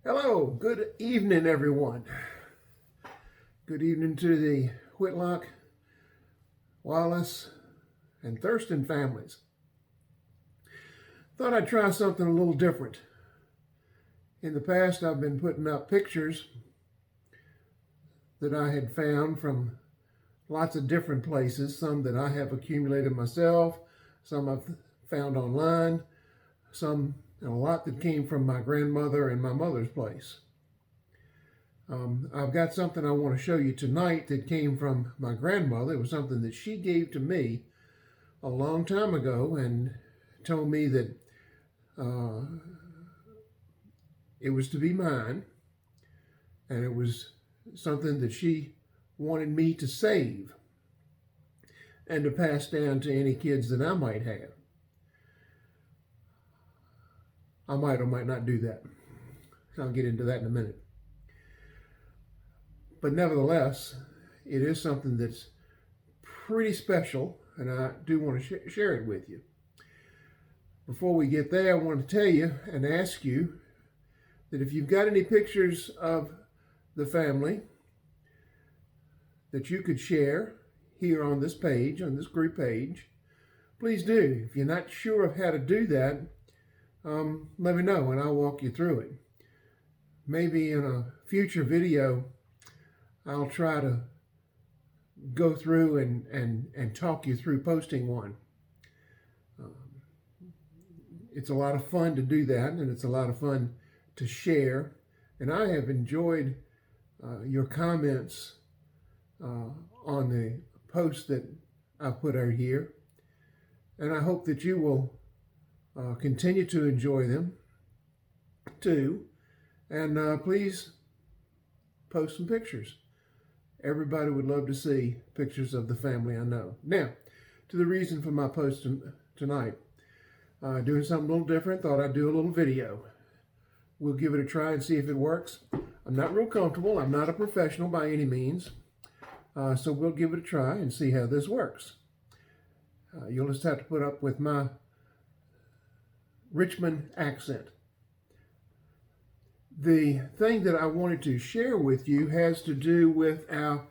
Hello, good evening, everyone. Good evening to the Whitlock, Wallace, and Thurston families. Thought I'd try something a little different. In the past, I've been putting up pictures that I had found from lots of different places, some that I have accumulated myself, some I've found online, some and a lot that came from my grandmother and my mother's place. I've got something I want to show you tonight that came from my grandmother. It was something that she gave to me a long time ago and told me that uh, it was to be mine, and it was something that she wanted me to save and to pass down to any kids that I might have. I might or might not do that. I'll get into that in a minute. But nevertheless, it is something that's pretty special, and I do want to share it with you. Before we get there, I want to tell you and ask you that if you've got any pictures of the family that you could share here on this page, on this group page, please do. If you're not sure of how to do that, let me know and I'll walk you through it. Maybe in a future video, I'll try to go through and talk you through posting one. It's a lot of fun to do that, and it's a lot of fun to share. And I have enjoyed your comments on the posts that I put out here. And I hope that you will continue to enjoy them too. And please post some pictures. Everybody would love to see pictures of the family I know. Now, to the reason for my post tonight. Doing something a little different, thought I'd do a little video. We'll give it a try and see if it works. I'm not real comfortable. I'm not a professional by any means. So we'll give it a try and see how this works. You'll just have to put up with my Richmond accent. The thing that I wanted to share with you has to do with our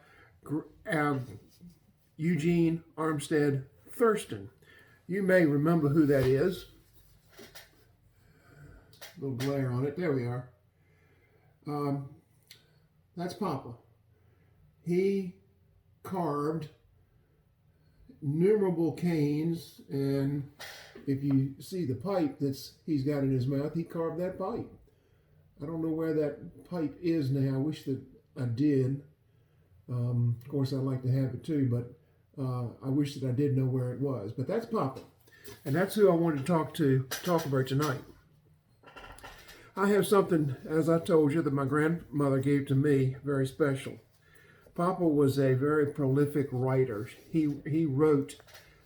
Eugene Armstead Thurston. You may remember who that is. A little glare on it. There we are. That's Papa. He carved innumerable canes, and if you see the pipe he's got in his mouth, he carved that pipe. I don't know where that pipe is now. I wish that I did. Of course, I'd like to have it too, but I wish that I did know where it was. But that's Papa, and that's who I wanted to talk about tonight. I have something, as I told you, that my grandmother gave to me, very special. Papa was a very prolific writer. He wrote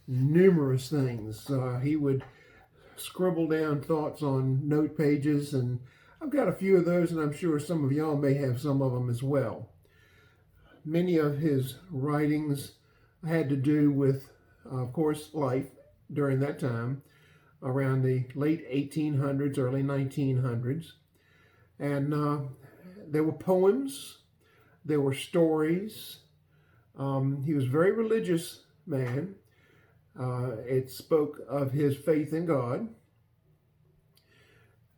numerous things. He would scribble down thoughts on note pages, and I've got a few of those, and I'm sure some of y'all may have some of them as well. Many of his writings had to do with, of course, life during that time, around the late 1800s, early 1900s. And there were poems, there were stories. He was a very religious man. It spoke of his faith in God.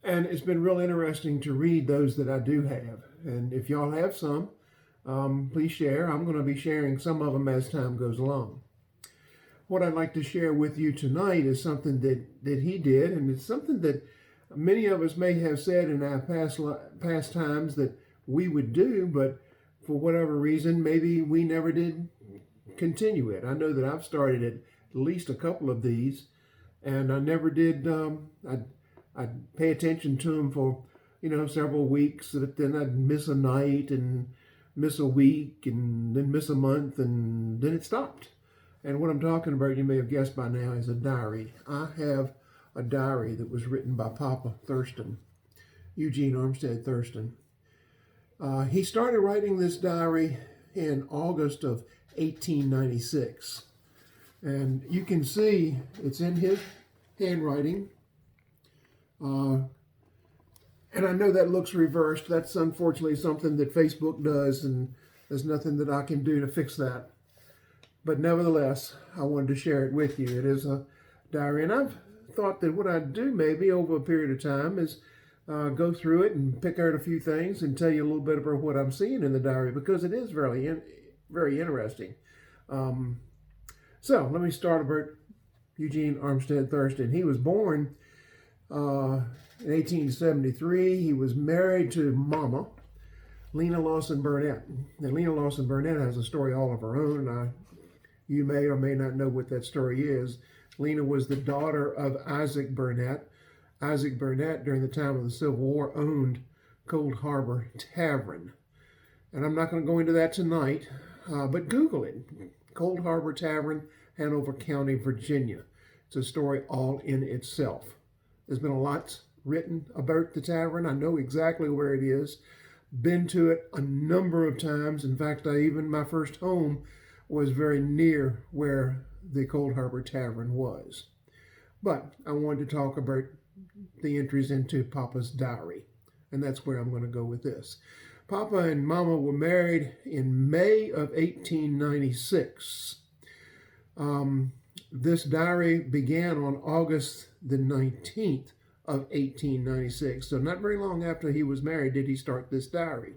And it's been real interesting to read those that I do have. And if y'all have some, please share. I'm going to be sharing some of them as time goes along. What I'd like to share with you tonight is something that he did, and it's something that many of us may have said in our past times that we would do, but for whatever reason, maybe we never did continue it. I know that I've started at least a couple of these, and I never did. I'd pay attention to them for several weeks, then I'd miss a night and miss a week and then miss a month, and then it stopped. And what I'm talking about, you may have guessed by now, is a diary. I have a diary that was written by Papa Thurston, Eugene Armstead Thurston. He started writing this diary in August of 1896. And you can see it's in his handwriting. And I know that looks reversed. That's unfortunately something that Facebook does, and there's nothing that I can do to fix that. But nevertheless, I wanted to share it with you. It is a diary, and I've thought that what I'd do maybe over a period of time is go through it and pick out a few things and tell you a little bit about what I'm seeing in the diary, because it is very interesting. So let me start about Eugene Armstead Thurston. He was born in 1873. He was married to Mama, Lena Lawson Burnett. Now, Lena Lawson Burnett has a story all of her own. You may or may not know what that story is. Lena was the daughter of Isaac Burnett. Isaac Burnett, during the time of the Civil War, owned Cold Harbor Tavern. And I'm not going to go into that tonight, but Google it. Cold Harbor Tavern, Hanover County, Virginia. It's a story all in itself. There's been a lot written about the tavern. I know exactly where it is. Been to it a number of times. In fact, my first home was very near where the Cold Harbor Tavern was. But I wanted to talk about the entries into Papa's diary, and that's where I'm going to go with this. Papa and Mama were married in May of 1896. This diary began on August the 19th of 1896. So not very long after he was married did he start this diary.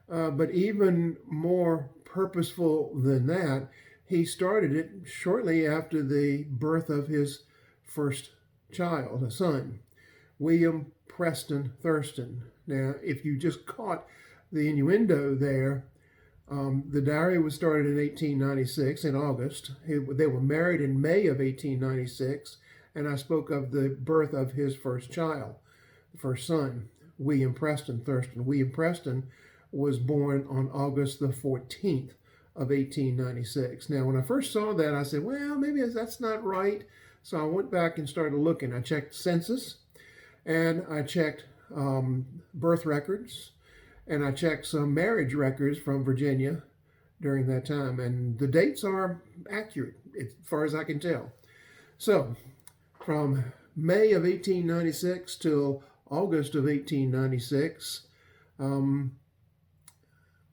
But even more purposeful than that, he started it shortly after the birth of his first child, a son, William Preston Thurston. Now, if you just caught the innuendo there, the diary was started in 1896 in August. They were married in May of 1896, and I spoke of the birth of his first child, the first son, William Preston Thurston. William Preston was born on August the 14th of 1896. Now, when I first saw that, I said, well, maybe that's not right. So I went back and started looking. I checked census, and I checked birth records, and I checked some marriage records from Virginia during that time, and the dates are accurate as far as I can tell. So from May of 1896 till August of 1896,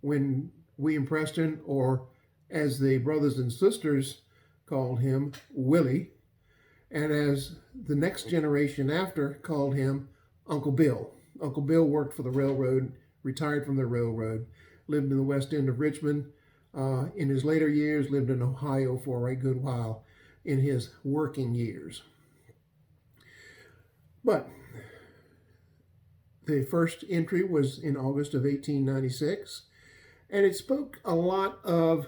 when William Preston, or as the brothers and sisters called him, Willie, and as the next generation after called him Uncle Bill. Uncle Bill worked for the railroad, retired from the railroad, lived in the West End of Richmond. In his later years, lived in Ohio for a good while in his working years. But the first entry was in August of 1896, and it spoke a lot of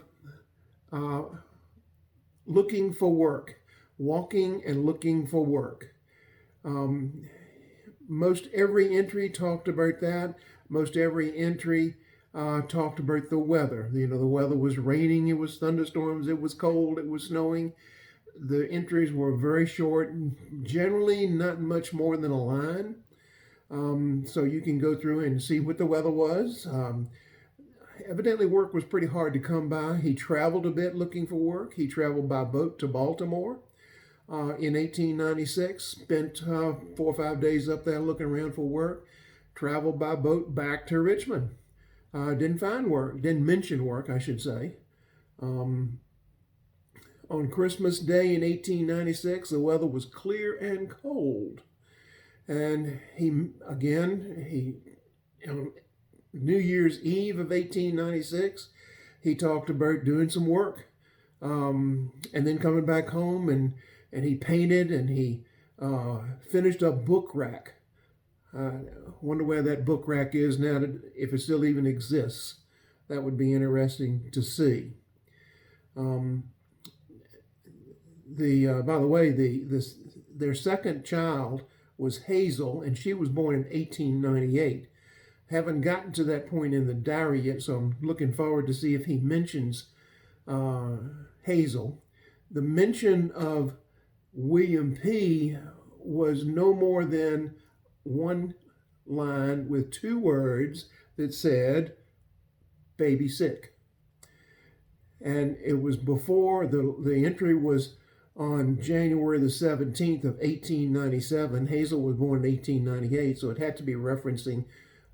looking for work, walking and looking for work. Most every entry talked about that. Most every entry talked about the weather. The weather was raining, it was thunderstorms, it was cold, it was snowing. The entries were very short, generally not much more than a line. So you can go through and see what the weather was. Evidently work was pretty hard to come by. He traveled a bit looking for work. He traveled by boat to Baltimore in 1896, spent 4 or 5 days up there looking around for work, traveled by boat back to Richmond. Didn't find work, didn't mention work, I should say. On Christmas Day in 1896, the weather was clear and cold. And New Year's Eve of 1896, he talked about doing some work, and then coming back home, and he painted, and he finished a book rack. Wonder where that book rack is now, if it still even exists. That would be interesting to see. By the way, their second child was Hazel, and she was born in 1898. Haven't gotten to that point in the diary yet, so I'm looking forward to see if he mentions Hazel. The mention of William P. was no more than one line with 2 words that said, baby sick. And it was before the entry was on January the 17th of 1897. Hazel was born in 1898, so it had to be referencing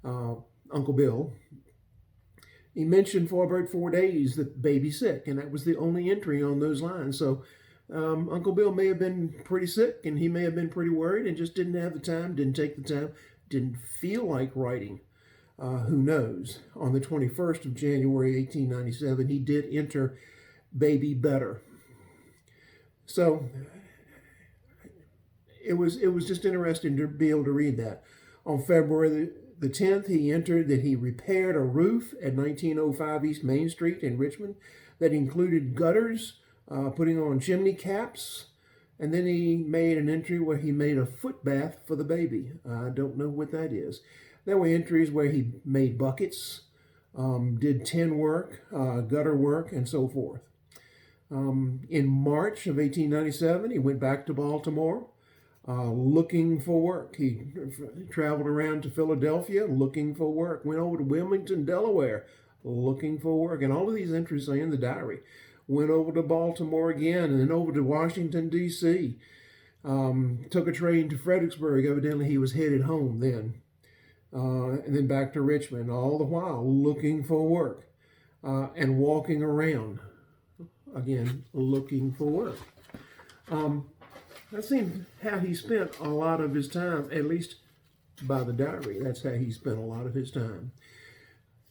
Uncle Bill. He mentioned for about 4 days that baby's sick, and that was the only entry on those lines. So Uncle Bill may have been pretty sick, and he may have been pretty worried and just didn't have the time, didn't take the time, didn't feel like writing. Who knows? On the 21st of January, 1897, he did enter baby better. So it was just interesting to be able to read that. On February the 10th, he entered that he repaired a roof at 1905 East Main Street in Richmond that included gutters, putting on chimney caps, and then he made an entry where he made a foot bath for the baby. I don't know what that is. There were entries where he made buckets, did tin work, gutter work, and so forth. In March of 1897, he went back to Baltimore looking for work. He traveled around to Philadelphia looking for work, went over to Wilmington, Delaware, looking for work, and all of these entries are in the diary. Went over to Baltimore again, and then over to Washington, D.C. Took a train to Fredericksburg. Evidently, he was headed home then. And then back to Richmond, all the while looking for work and walking around, again, looking for work. That seems how he spent a lot of his time, at least by the diary. That's how he spent a lot of his time.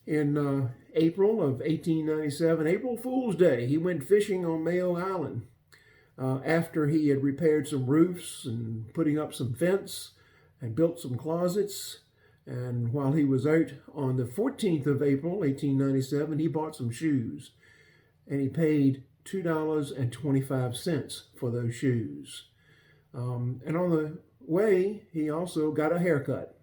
In April of 1897, April Fool's Day, he went fishing on Mayo Island after he had repaired some roofs and putting up some fence and built some closets. And while he was out on the 14th of April, 1897, he bought some shoes, and he paid $2.25 for those shoes. And on the way, he also got a haircut.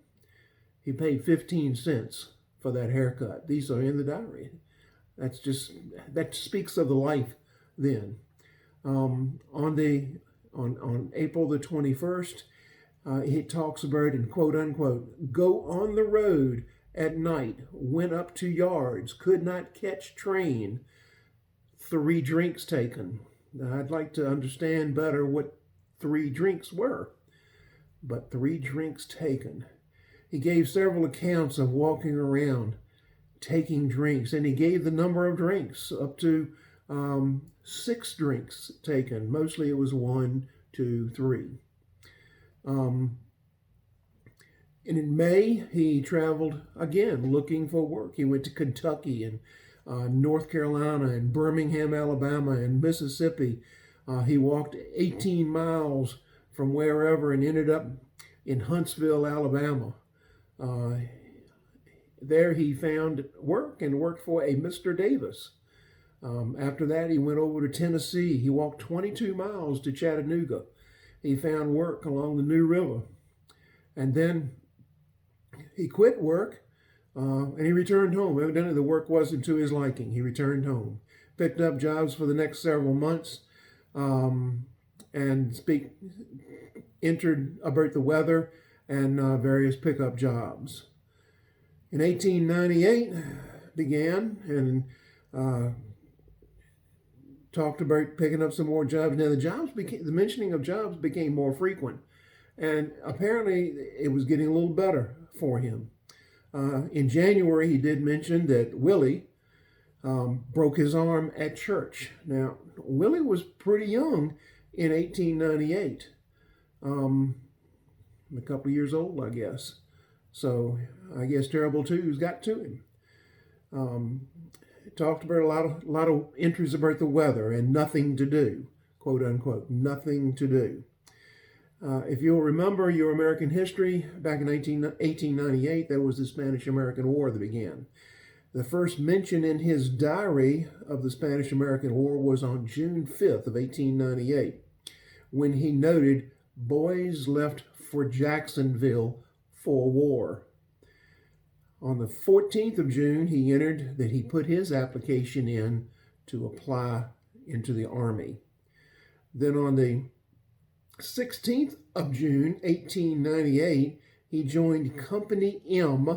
He paid 15 cents for that haircut. These are in the diary. That speaks of the life then. On April the 21st, he talks about, and quote unquote, go on the road at night, went up 2 yards, could not catch train, 3 drinks taken. Now, I'd like to understand better what 3 drinks were, but 3 drinks taken. He gave several accounts of walking around, taking drinks, and he gave the number of drinks, up to 6 drinks taken. Mostly it was 1, 2, 3. And in May, he traveled again looking for work. He went to Kentucky and North Carolina and Birmingham, Alabama, and Mississippi. He walked 18 miles from wherever and ended up in Huntsville, Alabama. There he found work and worked for a Mr. Davis. After that, he went over to Tennessee. He walked 22 miles to Chattanooga. He found work along the New River. And then he quit work and he returned home. Evidently, the work wasn't to his liking. He returned home, picked up jobs for the next several months, and entered about the weather and various pickup jobs. In 1898, began and talked about picking up some more jobs. Now the mentioning of jobs became more frequent, and apparently it was getting a little better for him. In January, he did mention that Willie broke his arm at church. Now, Willie was pretty young in 1898, a couple of years old, I guess. So I guess terrible twos got to him. Talked about a lot of entries about the weather and nothing to do, quote unquote, nothing to do. If you'll remember your American history, back in 1898, there was the Spanish-American War that began. The first mention in his diary of the Spanish-American War was on June 5th of 1898, when he noted, boys left for Jacksonville for war. On the 14th of June, he entered that he put his application in to apply into the Army. Then on the 16th of June, 1898, he joined Company M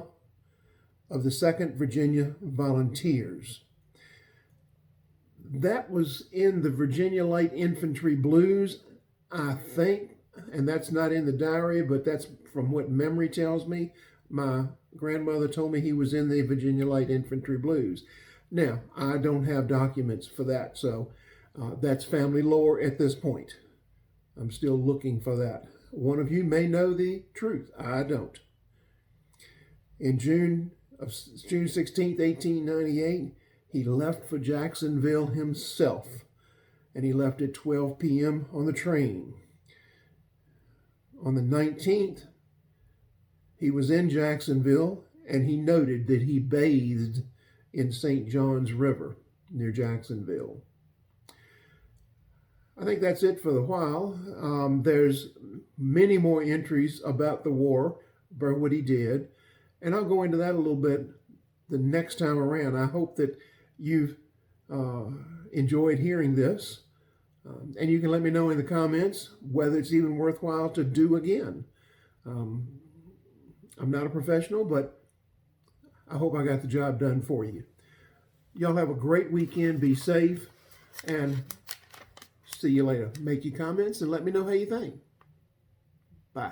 of the 2nd Virginia Volunteers. That was in the Virginia Light Infantry Blues, I think, and that's not in the diary, but that's from what memory tells me. My grandmother told me he was in the Virginia Light Infantry Blues. Now, I don't have documents for that, so that's family lore at this point. I'm still looking for that. One of you may know the truth. I don't. In June 16th, 1898, he left for Jacksonville himself, and he left at 12 p.m. on the train. On the 19th, he was in Jacksonville, and he noted that he bathed in St. John's River near Jacksonville. I think that's it for the while. There's many more entries about the war, about what he did, and I'll go into that a little bit the next time around. I hope that you've enjoyed hearing this, and you can let me know in the comments whether it's even worthwhile to do again. I'm not a professional, but I hope I got the job done for you. Y'all have a great weekend. Be safe, and see you later. Make your comments and let me know how you think. Bye.